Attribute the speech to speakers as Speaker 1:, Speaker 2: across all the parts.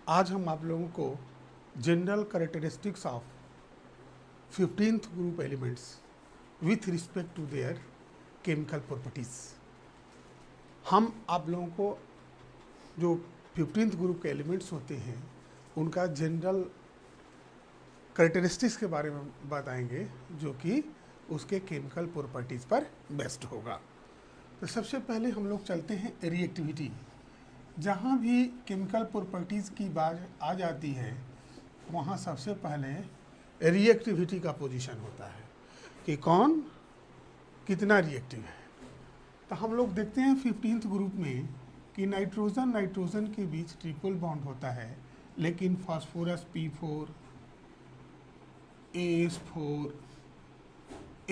Speaker 1: आज हम आप लोगों को general characteristics of 15th group elements with respect to their chemical properties, हम आप लोगों को जो 15th ग्रुप के एलिमेंट्स होते हैं उनका जनरल कैरेक्टरिस्टिक्स के बारे में बताएंगे, जो कि उसके केमिकल प्रॉपर्टीज पर बेस्ड होगा। तो सबसे पहले हम लोग चलते हैं रिएक्टिविटी। जहाँ भी केमिकल प्रॉपर्टीज़ की बात आ जाती है वहाँ सबसे पहले रिएक्टिविटी का पोजीशन होता है कि कौन कितना रिएक्टिव है। तो हम लोग देखते हैं 15th ग्रुप में कि नाइट्रोजन के बीच ट्रिपल बॉन्ड होता है, लेकिन phosphorus P4, AS4,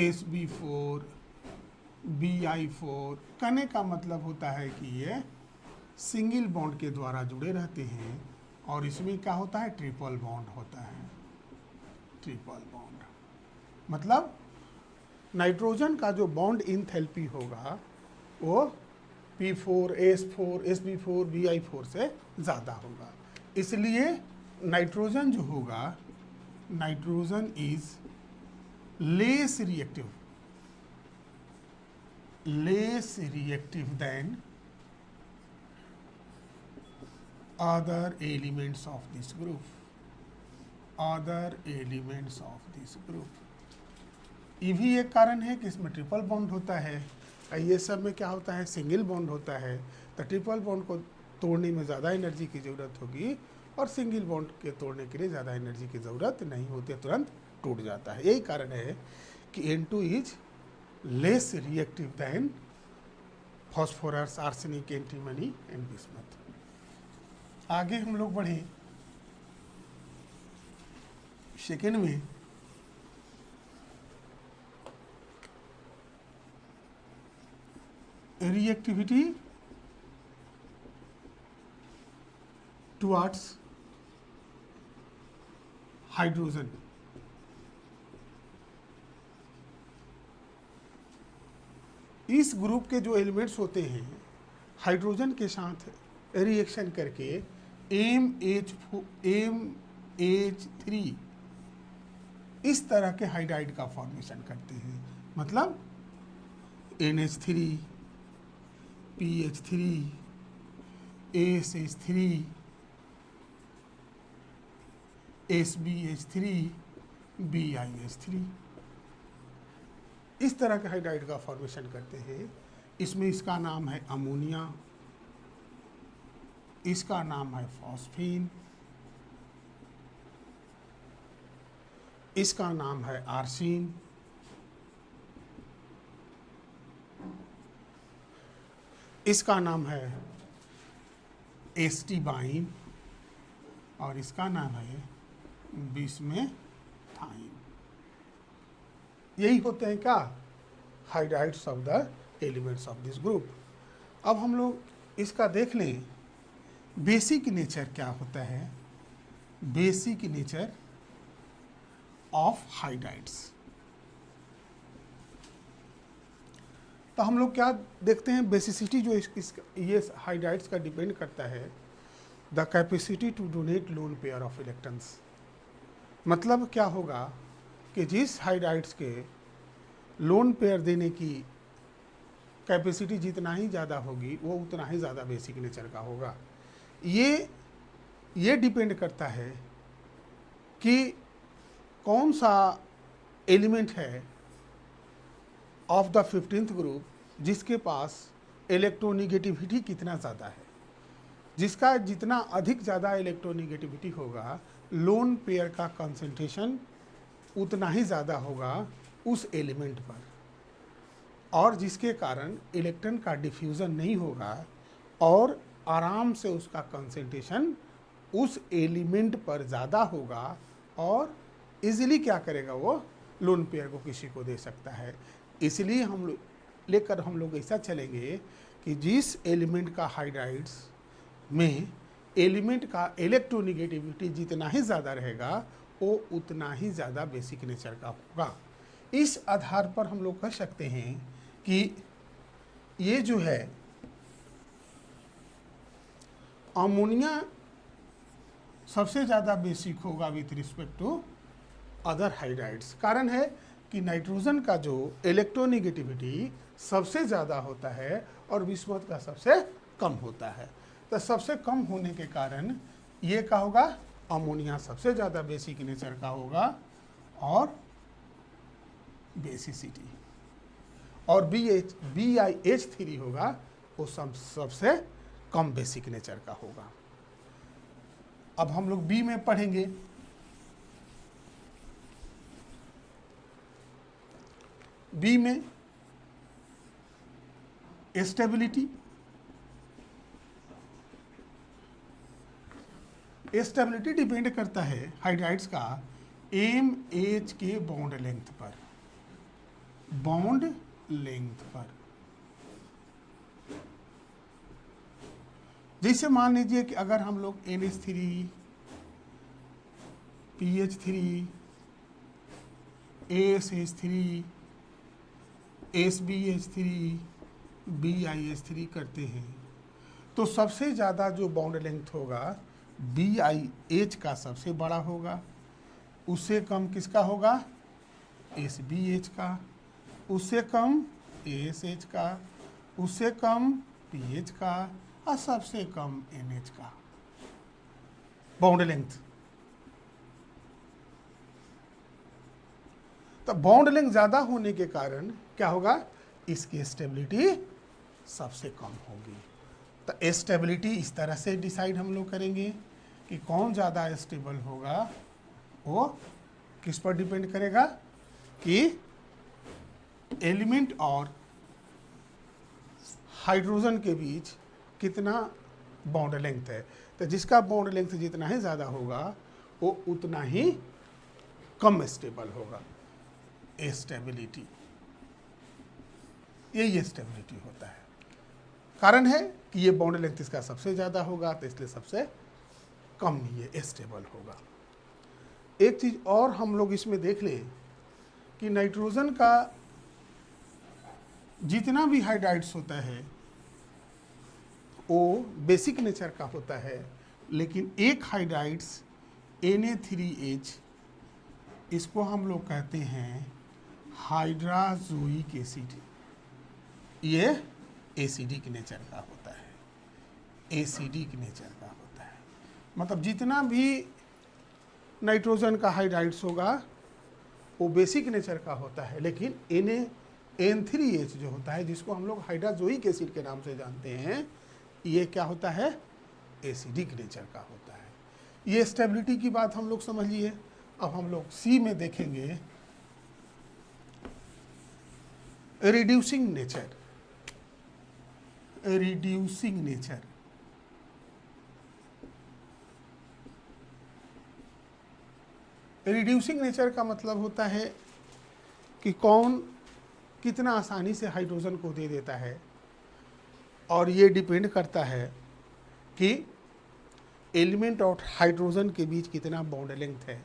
Speaker 1: SB4, Bi4 कहने का मतलब होता है कि ये सिंगल बॉन्ड के द्वारा जुड़े रहते हैं और इसमें क्या होता है, ट्रिपल बॉन्ड होता है। ट्रिपल बॉन्ड मतलब नाइट्रोजन का जो बॉन्ड इंथैल्पी होगा वो P4, S4, SB4, Bi4 से ज़्यादा होगा। इसलिए नाइट्रोजन जो होगा, nitrogen is less reactive than other elements of this group, ये भी एक कारण है कि इसमें ट्रिपल बॉन्ड होता है। ये सब में क्या होता है, सिंगल बॉन्ड होता है। तो ट्रिपल बॉन्ड को तोड़ने में ज़्यादा एनर्जी की ज़रूरत होगी और सिंगल बॉन्ड के तोड़ने के लिए ज़्यादा एनर्जी की ज़रूरत नहीं होती है, तुरंत टूट जाता है। यही कारण है कि N2 is less reactive than phosphorus, arsenic, antimony and bismuth. आगे हम लोग बढ़े सेकेंड में, रिएक्टिविटी टुवर्ड्स हाइड्रोजन। इस ग्रुप के जो एलिमेंट्स होते हैं हाइड्रोजन के साथ रिएक्शन करके MH3 इस तरह के हाइड्राइड का फॉर्मेशन करते हैं। मतलब NH3, PH3, ASH3, SBH3, BiH3 इस तरह के हाइड्राइड का फॉर्मेशन करते हैं। इसमें इसका नाम है अमोनिया, इसका नाम है फॉस्फीन, इसका नाम है आर्सिन, इसका नाम है एस्टिबाइन और इसका नाम है बिस्मेथाइन। यही होते हैं क्या, hydrides of the elements of this group. अब हम लोग इसका देख लें बेसिक नेचर क्या होता है। Basic nature of hydrides. तो हम लोग क्या देखते हैं, बेसिसिटी जो ये हाइड्राइड्स का डिपेंड करता है the capacity to donate lone pair of electrons. मतलब क्या होगा कि जिस हाइड्राइड्स के लोन पेयर देने की कैपेसिटी जितना ही ज़्यादा होगी वो उतना ही ज़्यादा बेसिक नेचर का होगा। ये डिपेंड करता है कि कौन सा एलिमेंट है ऑफ द 15th ग्रुप जिसके पास इलेक्ट्रोनिगेटिविटी कितना ज़्यादा है। जिसका जितना अधिक ज़्यादा इलेक्ट्रोनिगेटिविटी होगा, लोन पेयर का कंसंट्रेशन उतना ही ज़्यादा होगा उस एलिमेंट पर, और जिसके कारण इलेक्ट्रॉन का डिफ्यूज़न नहीं होगा और आराम से उसका कंसंट्रेशन उस एलिमेंट पर ज़्यादा होगा और इजीली क्या करेगा, वो लोन पेयर को किसी को दे सकता है। इसलिए हम लोग ऐसा चलेंगे कि जिस एलिमेंट का हाइड्राइड्स में एलिमेंट का इलेक्ट्रोनिगेटिविटी जितना ही ज़्यादा रहेगा वो उतना ही ज़्यादा बेसिक नेचर का होगा। इस आधार पर हम लोग कह सकते हैं कि ये जो है अमोनिया सबसे ज़्यादा बेसिक होगा with respect to other hydrides. कारण है कि नाइट्रोजन का जो इलेक्ट्रोनिगेटिविटी सबसे ज़्यादा होता है और विस्मत का सबसे कम होता है। तो सबसे कम होने के कारण ये क्या होगा, अमोनिया सबसे ज़्यादा बेसिक नेचर का होगा और बेसिसिटी, और BiH3 होगा वो सबसे कम बेसिक नेचर का होगा। अब हम लोग बी में पढ़ेंगे। बी में स्टेबिलिटी, स्टेबिलिटी डिपेंड करता है हाइड्राइड्स का MH के बॉन्ड लेंथ पर, बॉन्ड लेंथ पर। जैसे मान लीजिए कि अगर हम लोग NH3, PH3, ASH3, SBH3, BiH3 करते हैं तो सबसे ज़्यादा जो बॉन्ड लेंथ होगा BiH का सबसे बड़ा होगा, उससे कम किसका होगा, SBH का, उससे कम ASH का, उससे कम PH का और सबसे कम NH का बॉन्ड लेंथ। तो बॉन्ड लेंथ ज़्यादा होने के कारण क्या होगा, इसकी स्टेबिलिटी सबसे कम होगी। तो स्टेबिलिटी इस तरह से डिसाइड हम लोग करेंगे कि कौन ज़्यादा स्टेबल होगा, वो किस पर डिपेंड करेगा कि एलिमेंट और हाइड्रोजन के बीच कितना बॉन्ड लेंथ है। तो जिसका बॉन्ड लेंथ जितना ही ज़्यादा होगा वो उतना ही कम स्टेबल होगा। स्टेबिलिटी, यही स्टेबिलिटी होता है। कारण है कि ये बॉन्ड लेंथ इसका सबसे ज़्यादा होगा तो इसलिए सबसे कम ये स्टेबल होगा। एक चीज़ और हम लोग इसमें देख लें कि नाइट्रोजन का जितना भी हाइड्राइड्स होता है वो बेसिक नेचर का होता है, लेकिन एक हाइड्राइड्स Na3H, इसको हम लोग कहते हैं हाइड्राजोइक एसिड। ये एसिडिक नेचर का होता है, एसिडिक नेचर का होता है। मतलब जितना भी नाइट्रोजन का हाइड्राइड्स होगा वो बेसिक नेचर का होता है, लेकिन N3H जो होता है, जिसको हम लोग हाइड्राजोइक एसिड के नाम से जानते हैं, ये क्या होता है, एसिडिक नेचर का होता है। ये स्टेबिलिटी की बात हम लोग समझ लिए। अब हम लोग सी में देखेंगे reducing nature. Reducing nature, reducing nature का मतलब होता है कि कौन कितना आसानी से हाइड्रोजन को दे देता है, और ये डिपेंड करता है कि एलिमेंट और हाइड्रोजन के बीच कितना बॉन्ड लेंथ है।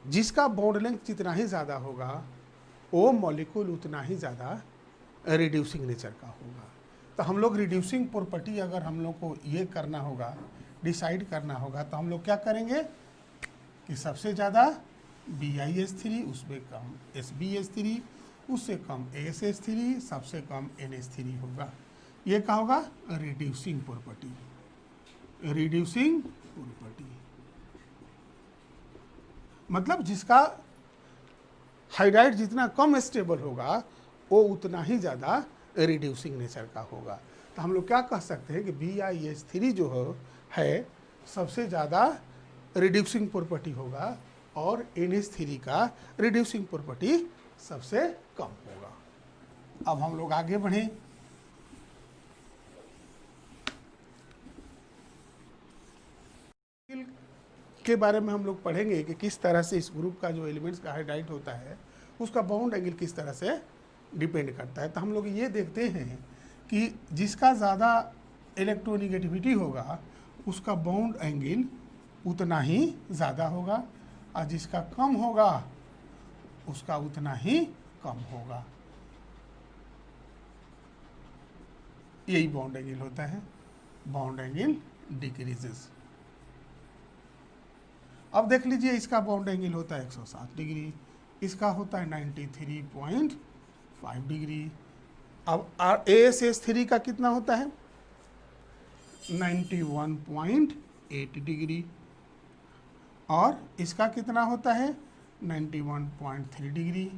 Speaker 1: जिसका बॉन्ड लेंथ जितना ही ज़्यादा होगा वो मॉलिक्यूल उतना ही ज़्यादा रिड्यूसिंग नेचर का होगा। तो हम लोग रिड्यूसिंग प्रॉपर्टी अगर हम लोग को ये करना होगा, डिसाइड करना होगा, तो हम लोग क्या करेंगे कि सबसे ज़्यादा BiH3, उसमें कम SBH3, उससे कम ASH3, सबसे कम NH3 होगा। ये क्या होगा, रिड्यूसिंग प्रॉपर्टी। रिड्यूसिंग प्रॉपर्टी मतलब जिसका हाइड्राइड जितना कम स्टेबल होगा वो उतना ही ज़्यादा रिड्यूसिंग नेचर का होगा। तो हम लोग क्या कह सकते हैं कि BiH3 जो है सबसे ज़्यादा रिड्यूसिंग प्रॉपर्टी होगा और NH3 का रिड्यूसिंग प्रॉपर्टी सबसे कम होगा। अब हम लोग आगे बढ़ें। के बारे में हम लोग पढ़ेंगे कि किस तरह से इस ग्रुप का जो एलिमेंट्स का हाइड्राइड होता है उसका बाउंड एंगल किस तरह से डिपेंड करता है। तो हम लोग ये देखते हैं कि जिसका ज़्यादा इलेक्ट्रोनिगेटिविटी होगा उसका बाउंड एंगल उतना ही ज़्यादा होगा, और जिसका कम होगा उसका उतना ही कम होगा। यही बाउंड एंगल होता है, बाउंड एंगल डिक्रीजेस। अब देख लीजिए इसका बॉन्ड एंगल होता है 107 डिग्री, इसका होता है 93.5 डिग्री। अब ASH3 का कितना होता है 91.8 डिग्री, और इसका कितना होता है 91.3 डिग्री,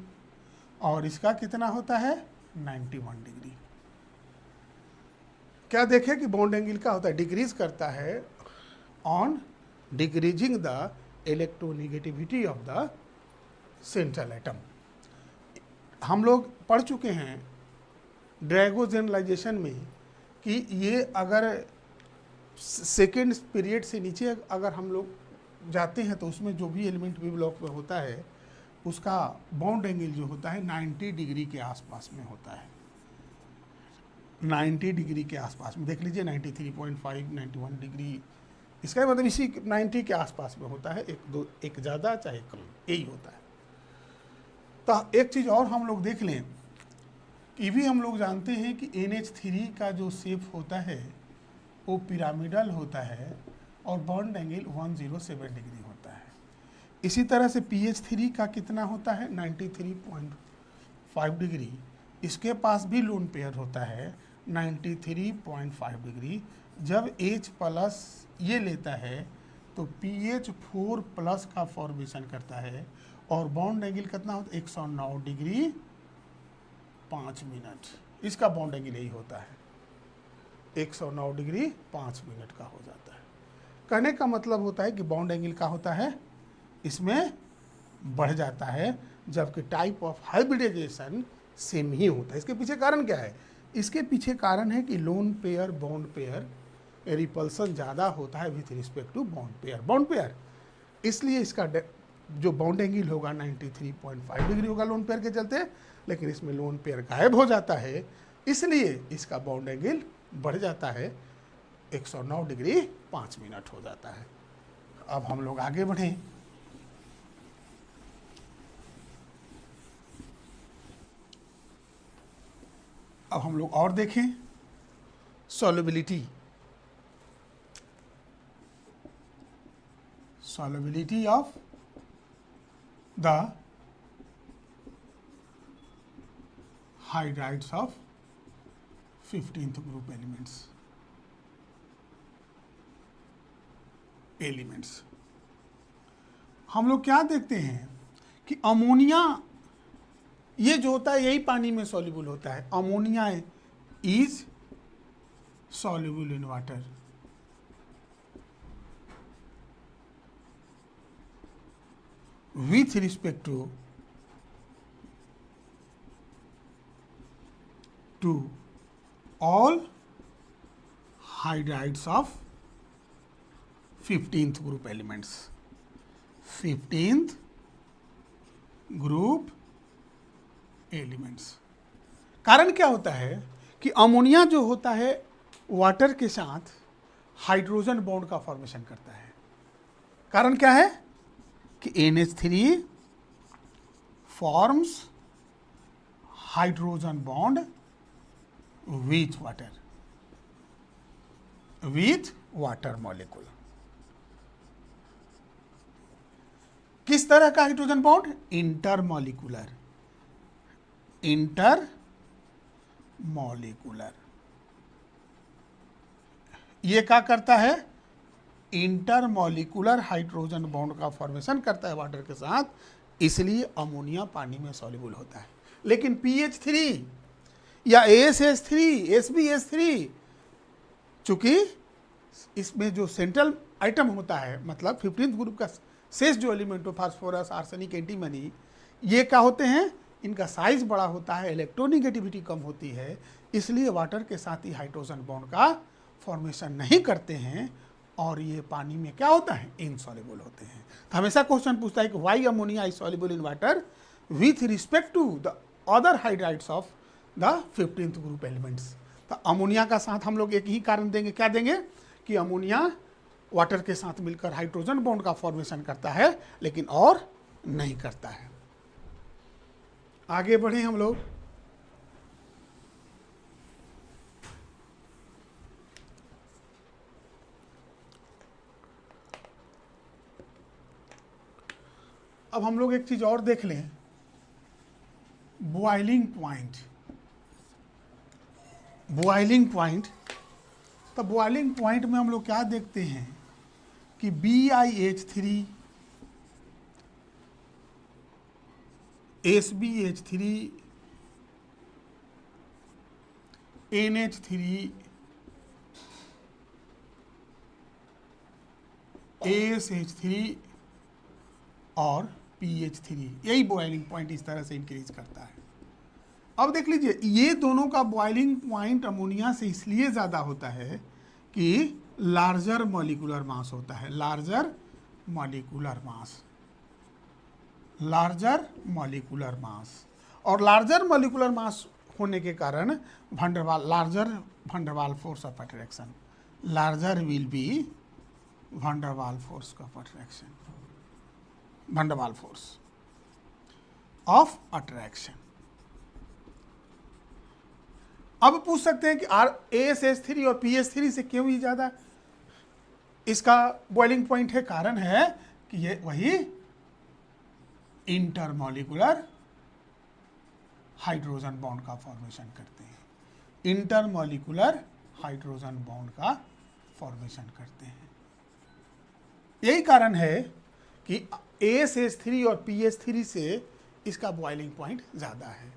Speaker 1: और इसका कितना होता है 91 डिग्री। क्या देखें कि बॉन्ड एंगल का होता है, डिक्रीज करता है on decreasing the electronegativity of the central atom. हम लोग पढ़ चुके हैं ड्रैगो जनरलाइजेशन में कि ये अगर सेकेंड पीरियड से नीचे अगर हम लोग जाते हैं तो उसमें जो भी एलिमेंट वी ब्लॉक में होता है उसका बॉन्ड एंगल जो होता है 90 डिग्री के आसपास में होता है, 90 डिग्री के आसपास में। देख लीजिए 93.5, 91 डिग्री, इसका मतलब इसी 90 के आसपास में होता है, एक ज़्यादा चाहे कम, यही होता है। तो एक चीज़ और हम लोग देख लें कि भी हम लोग जानते हैं कि NH3 का जो शेप होता है वो पिरामिडल होता है और बॉन्ड एंगल 107 डिग्री होता है। इसी तरह से PH3 का कितना होता है 93.5 डिग्री, इसके पास भी लोन पेयर होता है 93.5 डिग्री। जब H प्लस ये लेता है तो PH4 प्लस का फॉर्मेशन करता है और बॉन्ड एंगल कितना होता है 109 डिग्री 5 मिनट, इसका बॉन्ड एंगल यही होता है 109 डिग्री 5 मिनट का हो जाता है। कहने का मतलब होता है कि बॉन्ड एंगल का होता है इसमें बढ़ जाता है, जबकि टाइप ऑफ हाइब्रिडाइजेशन सेम ही होता है। इसके पीछे कारण क्या है, इसके पीछे कारण है कि lone pair bond pair repulsion ज़्यादा होता है with respect to bond pair, इसलिए इसका जो बॉन्ड एंगल होगा 93.5 डिग्री होगा लोन पेयर के चलते, लेकिन इसमें लोन पेयर गायब हो जाता है, इसलिए इसका बॉन्ड एंगल बढ़ जाता है 109 डिग्री 5 मिनट हो जाता है। अब हम लोग आगे बढ़ें। अब हम लोग और देखें solubility of the hydrides of 15th group elements. हम लोग क्या देखते हैं कि अमोनिया ये जो होता है यही पानी में सॉल्युबल होता है। Ammonia is soluble in water, with respect to all hydrides of 15th group elements, 15th group elements। कारण क्या होता है कि अमोनिया जो होता है वाटर के साथ हाइड्रोजन बॉन्ड का फॉर्मेशन करता है। कारण क्या है कि NH3 forms hydrogen bond with water molecule. किस तरह का हाइड्रोजन बॉन्ड, इंटरमॉलिक्यूलर, ये क्या करता है, इंटरमॉलिक्यूलर हाइड्रोजन बॉन्ड का फॉर्मेशन करता है वाटर के साथ, इसलिए अमोनिया पानी में सॉल्युबल होता है। लेकिन PH3 या ASH3, SbH3, चूंकि इसमें जो सेंट्रल आइटम होता है, मतलब 15th ग्रुप का शेष जो एलिमेंट हो, फास्फोरस, आर्सेनिक, एंटीमनी, ये क्या होते हैं, इनका साइज बड़ा होता है, इलेक्ट्रोनेगेटिविटी कम होती है, इसलिए वाटर के साथ ही हाइड्रोजन बॉन्ड का फॉर्मेशन नहीं करते हैं और ये पानी में क्या होता है, इनसॉल्युबल होते हैं। तो हमेशा क्वेश्चन पूछता है कि why ammonia is soluble in water with respect to the other hydrides of the 15th group elements. तो अमोनिया का साथ हम लोग एक ही कारण देंगे, क्या देंगे, कि अमोनिया वाटर के साथ मिलकर हाइड्रोजन बॉन्ड का फॉर्मेशन करता है लेकिन और नहीं करता है। आगे बढ़े हम लोग। अब हम लोग एक चीज और देख लें, बॉइलिंग पॉइंट। बॉइलिंग पॉइंट, तो बॉइलिंग पॉइंट में हम लोग क्या देखते हैं कि BiH3 SbH3 NH3 ASH3 और PH3, यही बॉइलिंग पॉइंट इस तरह से इंक्रीज करता है। अब देख लीजिए, ये दोनों का बॉइलिंग पॉइंट अमोनिया से इसलिए ज़्यादा होता है कि लार्जर मॉलिक्यूलर मास होता है, larger molecular mass, larger molecular mass. और लार्जर मॉलिक्यूलर मास होने के कारण van der Waals, larger van der Waals force of attraction, larger will be van der Waals force of attraction, van der Waals force of attraction. अब पूछ सकते हैं कि ASH3 और PH3 से क्यों ही ज्यादा इसका बॉइलिंग पॉइंट है? कारण है कि ये वही इंटरमॉलिक्यूलर हाइड्रोजन बॉन्ड का फॉर्मेशन करते हैं, इंटरमॉलिक्यूलर हाइड्रोजन बॉन्ड का फॉर्मेशन करते हैं। यही कारण है कि ASH3 और PH3 से इसका बॉइलिंग पॉइंट ज़्यादा है।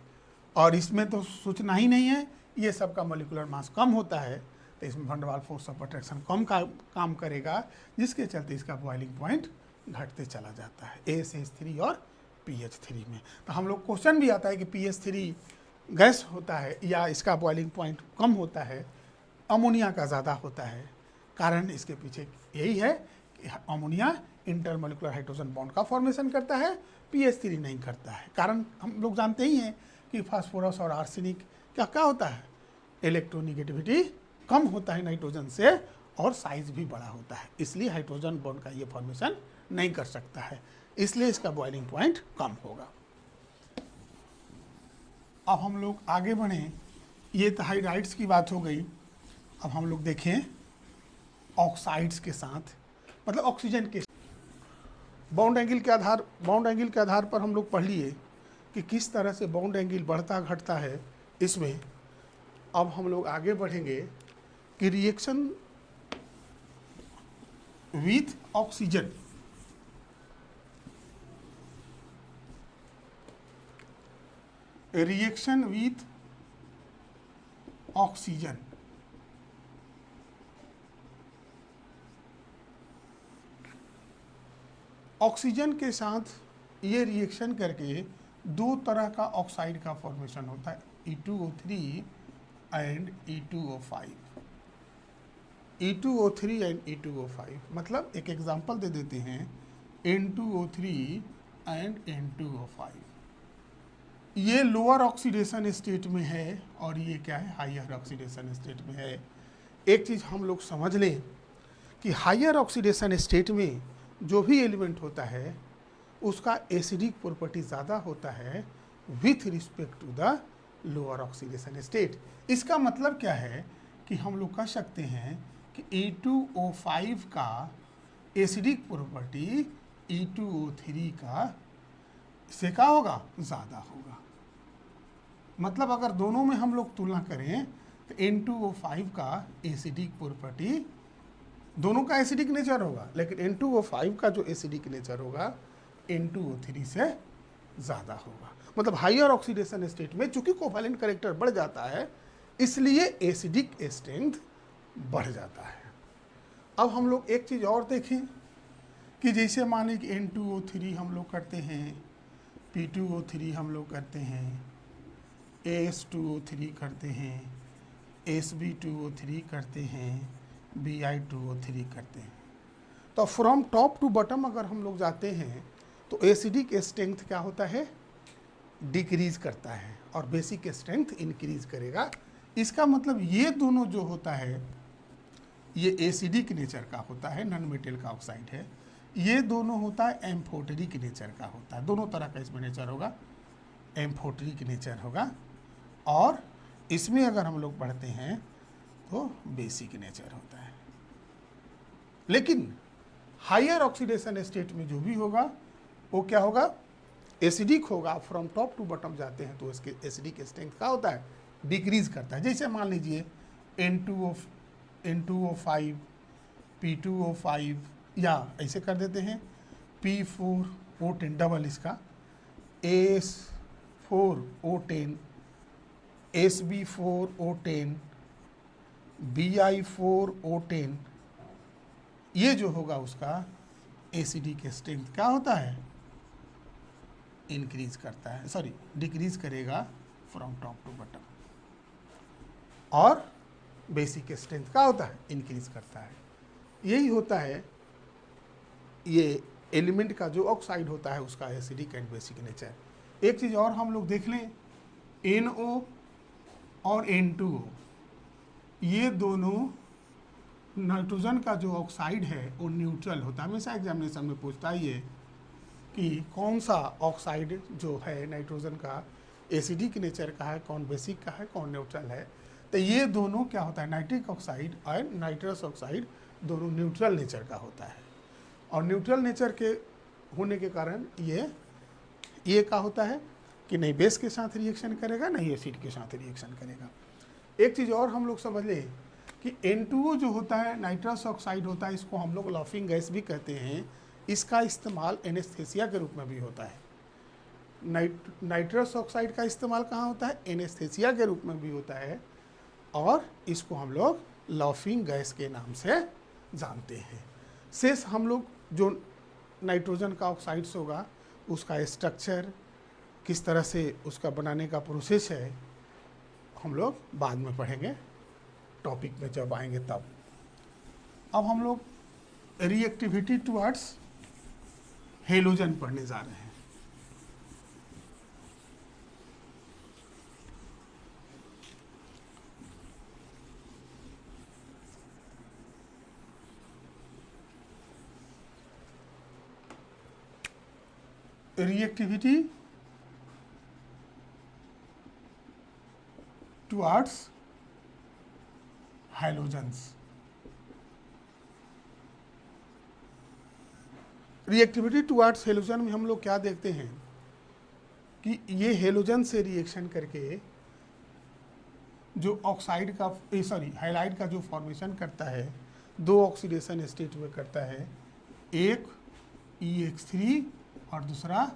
Speaker 1: और इसमें तो सोचना ही नहीं है, ये सब का मॉलिक्यूलर मास कम होता है, तो इसमें वंडरवाल फोर्स ऑफ अट्रैक्शन कम काम करेगा, जिसके चलते इसका बॉइलिंग पॉइंट घटते चला जाता है ASH3 और PH3 में। तो हम लोग क्वेश्चन भी आता है कि PH3 गैस होता है या इसका बॉइलिंग पॉइंट कम होता है, अमोनिया का ज़्यादा होता है। कारण इसके पीछे यही है कि अमोनिया इंटरमॉलिक्यूलर हाइड्रोजन बॉन्ड का फॉर्मेशन करता है, PH3 नहीं करता है। कारण हम लोग जानते ही हैं कि फास्फोरस और आर्सेनिक क्या होता है, इलेक्ट्रोनिगेटिविटी कम होता है नाइट्रोजन से और साइज भी बड़ा होता है, इसलिए हाइड्रोजन बॉन्ड का ये फॉर्मेशन नहीं कर सकता है, इसलिए इसका बॉइलिंग पॉइंट कम होगा। अब हम लोग आगे बढ़ें, ये तो हाइड्राइड्स की बात हो गई। अब हम लोग देखें ऑक्साइड्स के साथ, मतलब ऑक्सीजन के बॉन्ड एंगल के आधार पर हम लोग पढ़ लिए कि किस तरह से बॉन्ड एंगल बढ़ता घटता है इसमें। अब हम लोग आगे बढ़ेंगे कि reaction with oxygen, reaction with oxygen, oxygen के साथ ये रिएक्शन करके दो तरह का ऑक्साइड का फॉर्मेशन होता है, E2O3 and E2O5, E2O3 and E2O5। मतलब एक एग्जांपल दे देते हैं, N2O3 एंड N2O5। ये लोअर ऑक्सीडेशन स्टेट में है और ये क्या है, हायर ऑक्सीडेशन स्टेट में है। एक चीज़ हम लोग समझ लें कि हायर ऑक्सीडेशन स्टेट में जो भी एलिमेंट होता है उसका एसिडिक प्रॉपर्टी ज़्यादा होता है with respect to the lower oxidation state. इसका मतलब क्या है कि हम लोग कह सकते हैं कि E2O5 का एसिडिक प्रॉपर्टी E2O3 का से क्या होगा, ज़्यादा होगा। मतलब अगर दोनों में हम लोग तुलना करें तो N2O5 का एसिडिक प्रॉपर्टी, दोनों का एसिडिक नेचर होगा, लेकिन N2O5 का जो एसिडिक नेचर होगा N2O3 से ज़्यादा होगा। मतलब हायर ऑक्सीडेशन स्टेट में चूंकि कोवैलेंट कैरेक्टर बढ़ जाता है, इसलिए एसिडिक स्ट्रेंथ बढ़ जाता है। अब हम लोग एक चीज़ और देखें कि जैसे माने कि N2O3 हम लोग करते हैं, P2O3 हम लोग करते हैं, AS2O3 करते हैं, SB2O3 करते हैं, Bi2O3 करते हैं। तो फ्रॉम टॉप टू बॉटम अगर हम लोग जाते हैं तो एसिडिक स्ट्रेंथ क्या होता है, डिक्रीज करता है और बेसिक स्ट्रेंथ इंक्रीज करेगा। इसका मतलब ये दोनों जो होता है ये एसिडिक नेचर का होता है, नॉन मेटल का ऑक्साइड है। ये दोनों होता है एम्फोटेरिक नेचर का होता है, दोनों तरह का इसमें नेचर होगा, एम्फोटेरिक नेचर होगा। और इसमें अगर हम लोग पढ़ते हैं तो बेसिक नेचर होता है। लेकिन हायर ऑक्सीडेशन स्टेट में जो भी होगा वो क्या होगा, एसिडिक होगा। फ्रॉम टॉप टू बॉटम जाते हैं तो इसके एसिडिक स्ट्रेंथ क्या होता है, डिक्रीज करता है। जैसे मान लीजिए N2O5 P2O5, या ऐसे कर देते हैं P4O10 डबल इसका, AS4O10, SB4O10, Bi4O10, ये जो होगा उसका एसिडिक स्ट्रेंथ क्या होता है, इंक्रीज करता है, सॉरी डिक्रीज करेगा फ्रॉम टॉप टू बॉटम। और बेसिक स्ट्रेंथ क्या होता है, इंक्रीज करता है। यही होता है ये एलिमेंट का जो ऑक्साइड होता है उसका एसिडिक एंड बेसिक नेचर। एक चीज़ और हम लोग देख लें, NO और N2O, ये दोनों नाइट्रोजन का जो ऑक्साइड है वो न्यूट्रल होता है। हमेशा एग्जामिनेशन में पूछता है ये कि कौन सा ऑक्साइड जो है नाइट्रोजन का एसिडिक नेचर का है, कौन बेसिक का है, कौन न्यूट्रल है। तो ये दोनों क्या होता है, नाइट्रिक ऑक्साइड और नाइट्रस ऑक्साइड दोनों न्यूट्रल नेचर का होता है। और न्यूट्रल नेचर के होने के कारण ये क्या होता है कि नहीं बेस के साथ रिएक्शन करेगा, नहीं एसिड के साथ रिएक्शन करेगा। एक चीज़ और हम लोग समझ लें कि N2O जो होता है नाइट्रस ऑक्साइड होता है, इसको हम लोग लाफिंग गैस भी कहते हैं। इसका इस्तेमाल एनेस्थेसिया के रूप में भी होता है। नाइट्रस ऑक्साइड का इस्तेमाल कहाँ होता है, एनेस्थेसिया के रूप में भी होता है। और इसको हम लोग लाफिंग गैस के नाम से जानते हैं। शेष हम लोग जो नाइट्रोजन का ऑक्साइड्स होगा उसका स्ट्रक्चर, किस तरह से उसका बनाने का प्रोसेस है, हम लोग बाद में पढ़ेंगे, टॉपिक में जब आएंगे तब। अब हम लोग रिएक्टिविटी टुवर्ड्स हेलोजन पढ़ने जा रहे हैं। Reactivity towards halogens. Reactivity towards halogen में हम लोग क्या देखते हैं कि ये हेलोजन से रिएक्शन करके जो ऑक्साइड का हाइलाइट का जो फॉर्मेशन करता है, दो ऑक्सीडेशन स्टेट में करता है, एक EX3 और दूसरा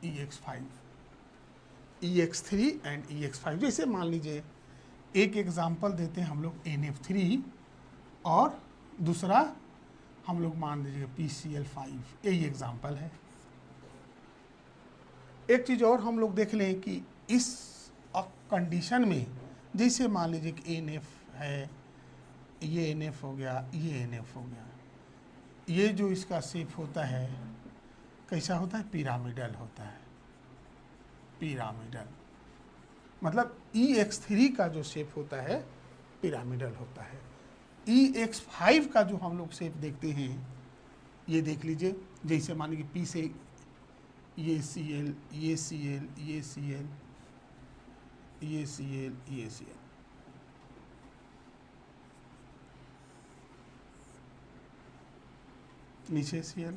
Speaker 1: EX5, EX3 एंड EX5। जैसे मान लीजिए एक एग्जांपल देते हैं हम लोग NF3 और दूसरा हम लोग मान लीजिए PCl5, यही एग्जांपल है। एक चीज़ और हम लोग देख लें कि इस कंडीशन में जैसे मान लीजिए कि NF है, ये NF हो गया, ये NF हो गया, ये जो इसका शेप होता है कैसा होता है, पिरामिडल होता है। पिरामिडल मतलब EX3 का जो शेप होता है पिरामिडल होता है। EX5 का जो हम लोग शेप देखते हैं, ये देख लीजिए, जैसे मान लीजिए P से ये Cl, ये Cl, ये Cl, ये Cl, ये Cl, नीचे Cl,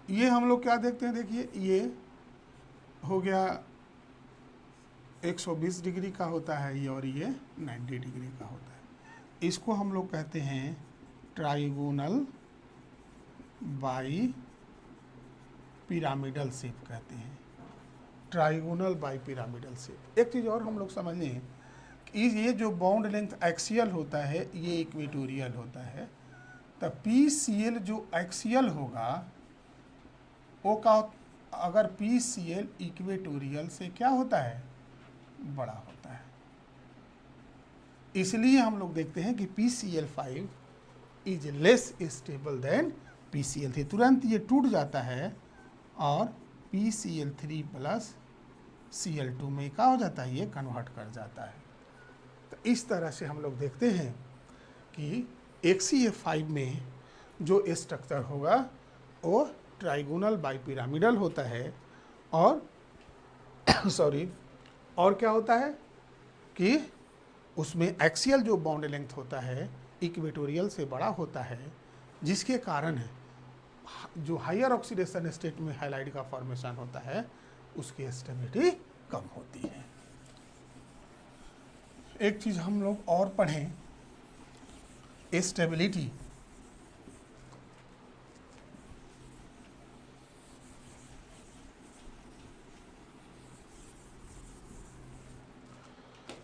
Speaker 1: ये हम लोग क्या देखते हैं, देखिए ये हो गया 120 डिग्री का होता है ये, और ये 90 डिग्री का होता है। इसको हम लोग कहते हैं ट्राइगोनल बाई पिरामिडल शेप कहते हैं, ट्राइगोनल बाई पिरामिडल शेप। एक चीज़ और हम लोग समझ लें कि ये जो बाउंड लेंथ एक्सियल होता है ये इक्वेटोरियल होता है। तो PCl जो एक्सियल होगा वो का, अगर PCl इक्वेटोरियल से क्या होता है, बड़ा होता है। इसलिए हम लोग देखते हैं कि PCl5 is less stable then PCl3। तुरंत ये टूट जाता है और PCl3 प्लस Cl2 में क्या हो जाता है, ये कन्वर्ट कर जाता है। तो इस तरह से हम लोग देखते हैं कि HCl5 में जो स्ट्रक्चर होगा वो ट्राइगोनल बाई पिरामिडल होता है। और और क्या होता है कि उसमें एक्सियल जो बॉन्ड लेंथ होता है इक्वेटोरियल से बड़ा होता है, जिसके कारण जो हायर ऑक्सीडेशन स्टेट में हैलाइड का फॉर्मेशन होता है उसकी स्टेबिलिटी कम होती है। एक चीज हम लोग और पढ़ें, स्टेबिलिटी।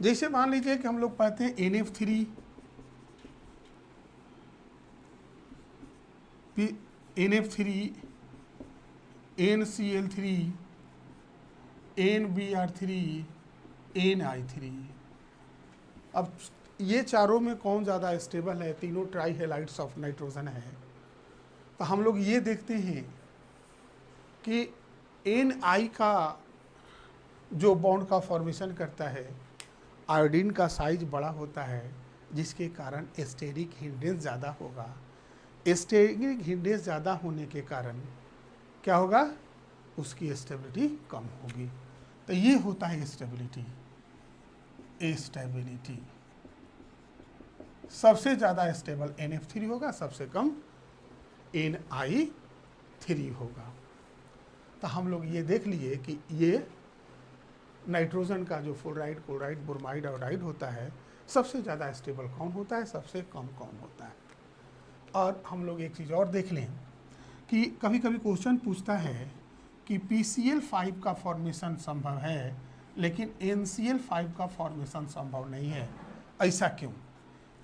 Speaker 1: जैसे मान लीजिए कि हम लोग पढ़ते हैं NF3, NF3, NCl3, NBr3, NI3। अब ये चारों में कौन ज़्यादा स्टेबल है? तीनों ट्राई हैलाइड्स ऑफ नाइट्रोजन है। तो हम लोग ये देखते हैं कि Ni का जो बॉन्ड का फॉर्मेशन करता है, आयोडीन का साइज बड़ा होता है, जिसके कारण स्टेरिक हिंडेंस ज़्यादा होगा। स्टेरिक हिंडेंस ज़्यादा होने के कारण क्या होगा? उसकी स्टेबिलिटी कम होगी। तो ये होता है स्टेबिलिटी। स्टेबिलिटी सबसे ज़्यादा स्टेबल NF3 होगा, सबसे कम NI3 होगा। तो हम लोग ये देख लिए कि ये नाइट्रोजन का जो फ्लोराइड, क्लोराइड, ब्रोमाइड, आयोडाइड होता है, सबसे ज़्यादा स्टेबल कौन होता है, सबसे कम कौन होता है। और हम लोग एक चीज़ और देख लें कि कभी कभी क्वेश्चन पूछता है कि PCl5 का फॉर्मेशन संभव है लेकिन NCl5 का फॉर्मेशन संभव नहीं है। ऐसा क्यों?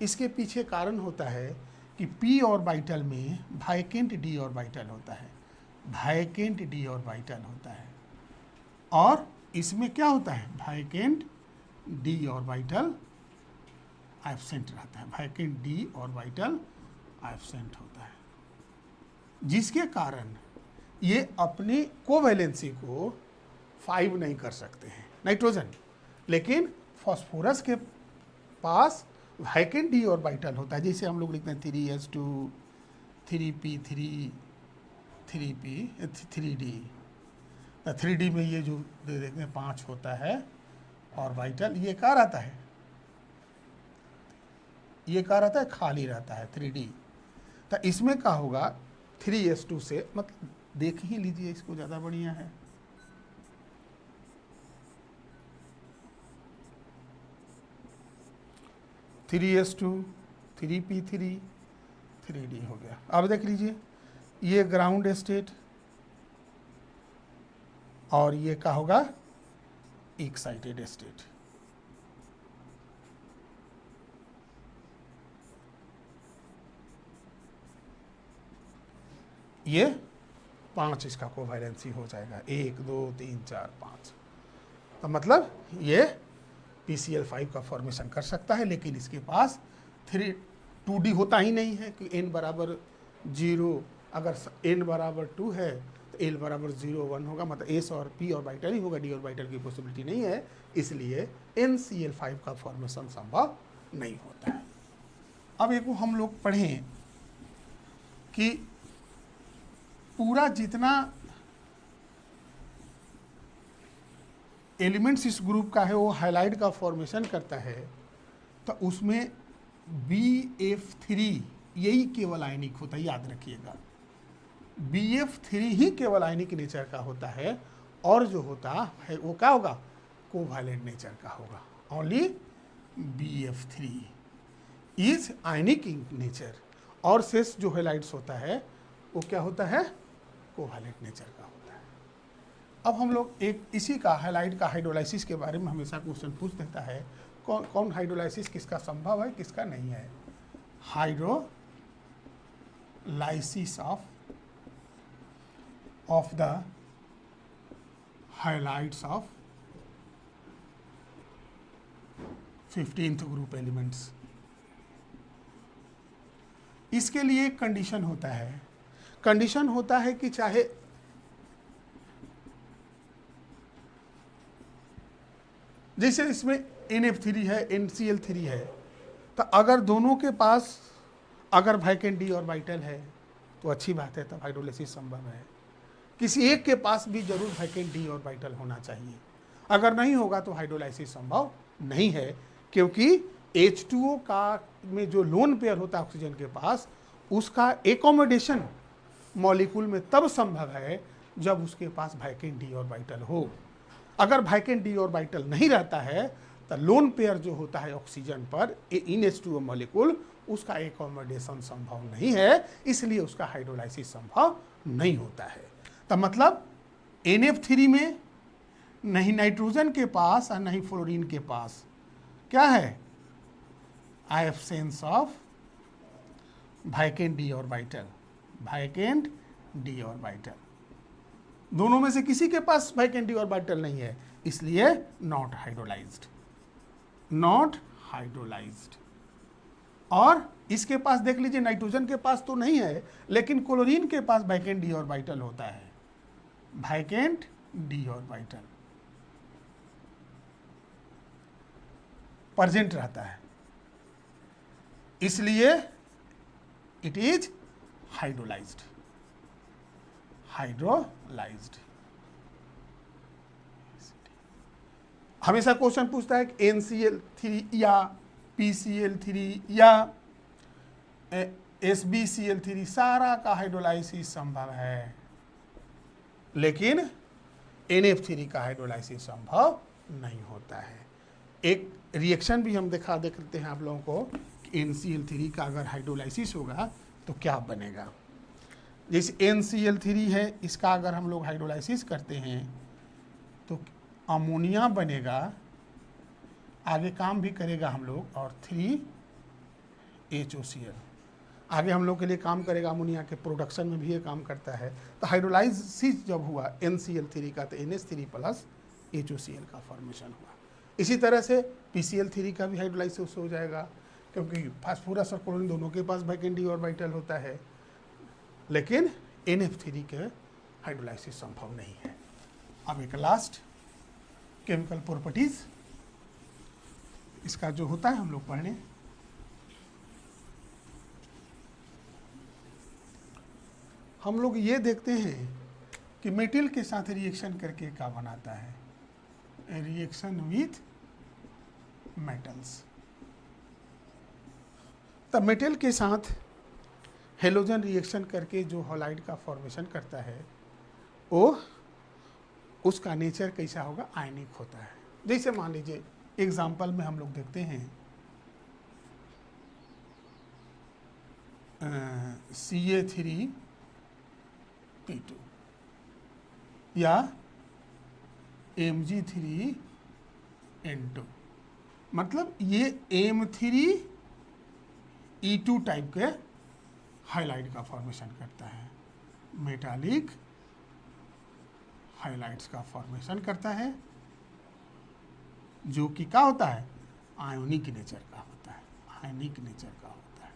Speaker 1: इसके पीछे कारण होता है कि p ऑर्बिटल में वाइकेंट d ऑर्बिटल होता है, वाइकेंट d ऑर्बिटल होता है, और इसमें क्या होता है? वाइकेंट d ऑर्बिटल एब्सेंट रहता है, वाइकेंट d ऑर्बिटल एब्सेंट होता है, जिसके कारण ये अपनी कोवैलेंसी को 5 नहीं कर सकते हैं नाइट्रोजन। लेकिन फास्फोरस के पास वाइकेंट d ऑर्बिटल होता है, जैसे हम लोग लिखते हैं 3s2 3p3 3p 3d। 3D में ये जो देखते हैं 5 होता है ऑर्बिटल, ये कहाँ रहता है? ये कहाँ रहता है? खाली रहता है 3D। तो इसमें क्या होगा? 3s2 से, मतलब देख ही लीजिए, इसको ज़्यादा बढ़िया है। Three S to 3p3 3d हो गया। अब देख लीजिए, ये ग्राउंड स्टेट और ये क्या होगा? Excited state. ये 5 इसका कोवैलेंसी हो जाएगा, 1 2 3 4 5। तो मतलब ये PCl5 का फॉर्मेशन कर सकता है, लेकिन इसके पास 2D होता ही नहीं है कि n बराबर 0, अगर n बराबर 2 है तो l बराबर 0 1 होगा, मतलब s और p ऑर्बिटल ही होगा, d ऑर्बिटल की पॉसिबिलिटी नहीं है, इसलिए NCl5 का फॉर्मेशन संभव नहीं होता है। अब एक हम लोग पढ़ें कि पूरा जितना एलिमेंट्स इस ग्रुप का है वो हैलाइड का फॉर्मेशन करता है, तो उसमें BF3 यही केवल आयनिक होता है, याद रखिएगा। BF3 ही केवल आयनिक नेचर का होता है, और जो होता है वो क्या होगा? कोवैलेंट नेचर का होगा। Only BF3 is ionic in nature, और शेष जो हैलाइड्स होता है वो क्या होता है? कोवैलेंट नेचर का होता है। अब हम लोग एक इसी का हैलाइड का हाइड्रोलाइसिस के बारे में हमेशा क्वेश्चन पूछ देता है, कौन कौन हाइड्रोलाइसिस किसका संभव है, किसका नहीं है। Hydrolysis of the highlights of 15th group elements. इसके लिए एक कंडीशन होता है, कंडीशन होता है कि चाहे जैसे इसमें NF3 है, NCl3 है, तो अगर दोनों के पास अगर वाइकेंट d ऑर्बिटल है तो अच्छी बात है, तब हाइड्रोलाइसिस संभव है। किसी एक के पास भी जरूर वाइकेंट d ऑर्बिटल होना चाहिए, अगर नहीं होगा तो हाइड्रोलाइसिस संभव नहीं है, क्योंकि H2O का में जो लोन पेयर होता है ऑक्सीजन के पास, उसका एकोमोडेशन मॉलिक्यूल में तब संभव है जब उसके पास वैकेंट डी ऑर्बिटल हो। अगर वैकेंट डी ऑर्बिटल नहीं रहता है तो लोन पेयर जो होता है ऑक्सीजन पर इन H2O मॉलिक्यूल, उसका एकोमोडेशन संभव नहीं है, इसलिए उसका हाइड्रोलाइसिस संभव नहीं होता है। तो मतलब NF3 में नहीं नाइट्रोजन के पास और नहीं फ्लोरीन के पास क्या है, absence of vacant D orbital, vacant D orbital. दोनों में से किसी के पास वैकेंट डी ऑर्बिटल नहीं है, इसलिए नॉट हाइड्रोलाइज्ड, नॉट हाइड्रोलाइज्ड। और इसके पास देख लीजिए, नाइट्रोजन के पास तो नहीं है, लेकिन क्लोरीन के पास वैकेंट डी ऑर्बिटल होता है, वैकेंट डी ऑर्बिटल प्रेजेंट रहता है, इसलिए इट इज हाइड्रोलाइज्ड, हाइड्रोलाइज्ड। हमेशा क्वेश्चन पूछता है कि NCl3 या PCl3 या SbCl3 सारा का हाइड्रोलाइसिस संभव है, लेकिन NF3 का हाइड्रोलाइसिस संभव नहीं होता है। एक रिएक्शन भी हम दिखा देते हैं आप लोगों को कि NCl3 का अगर हाइड्रोलाइसिस होगा तो क्या बनेगा। जैसे NCl3 है, इसका अगर हम लोग हाइड्रोलाइसिस करते हैं तो अमोनिया बनेगा, आगे काम भी करेगा हम लोग, और 3HOCl आगे हम लोग के लिए काम करेगा, अमोनिया के प्रोडक्शन में भी ये काम करता है। तो हाइड्रोलाइसिस जब हुआ NCl3 का तो NH3 प्लस HOCl का फॉर्मेशन हुआ। इसी तरह से PCl3 का भी हाइड्रोलाइसिस हो जाएगा, क्योंकि फास्फोरस और क्लोरीन दोनों के पास वैकेंट डी ऑर्बिटल होता है, लेकिन NF3 के हाइड्रोलाइसिस संभव नहीं है। अब एक लास्ट केमिकल प्रॉपर्टीज, इसका जो होता है हम लोग पढ़ने, हम लोग ये देखते हैं कि मेटल के साथ रिएक्शन करके क्या बनाता है, रिएक्शन विथ मेटल्स। तब मेटल के साथ हेलोजन रिएक्शन करके जो हॉलाइड का फॉर्मेशन करता है, वो उसका नेचर कैसा होगा, आयनिक होता है। जैसे मान लीजिए एग्जाम्पल में हम लोग देखते हैं Ca3P2 या Mg3N2, मतलब ये M3E2 टाइप के हाइलाइट का फॉर्मेशन करता है, मेटालिक हाइलाइट्स का फॉर्मेशन करता है, जो कि क्या होता है, आयोनिक नेचर का होता है, आयोनिक नेचर का होता है।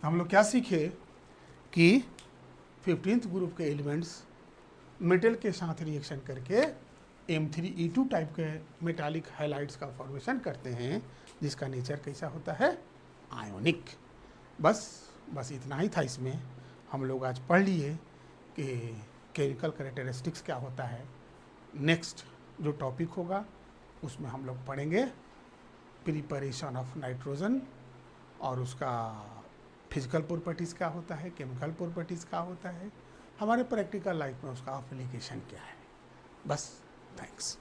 Speaker 1: तो हम लोग क्या सीखे कि 15th ग्रुप के एलिमेंट्स मेटल के साथ रिएक्शन करके M3E2 टाइप के मेटालिक हाइलाइट्स का फॉर्मेशन करते हैं, जिसका नेचर कैसा होता है, आयोनिक। बस इतना ही था। इसमें हम लोग आज पढ़ लिए कि केमिकल कैरेक्टरिस्टिक्स क्या होता है। नेक्स्ट जो टॉपिक होगा उसमें हम लोग पढ़ेंगे प्रिपरेशन ऑफ नाइट्रोजन, और उसका फिजिकल प्रॉपर्टीज़ क्या होता है, केमिकल प्रॉपर्टीज़ क्या होता है, हमारे प्रैक्टिकल लाइफ में उसका एप्लीकेशन क्या है। बस, थैंक्स।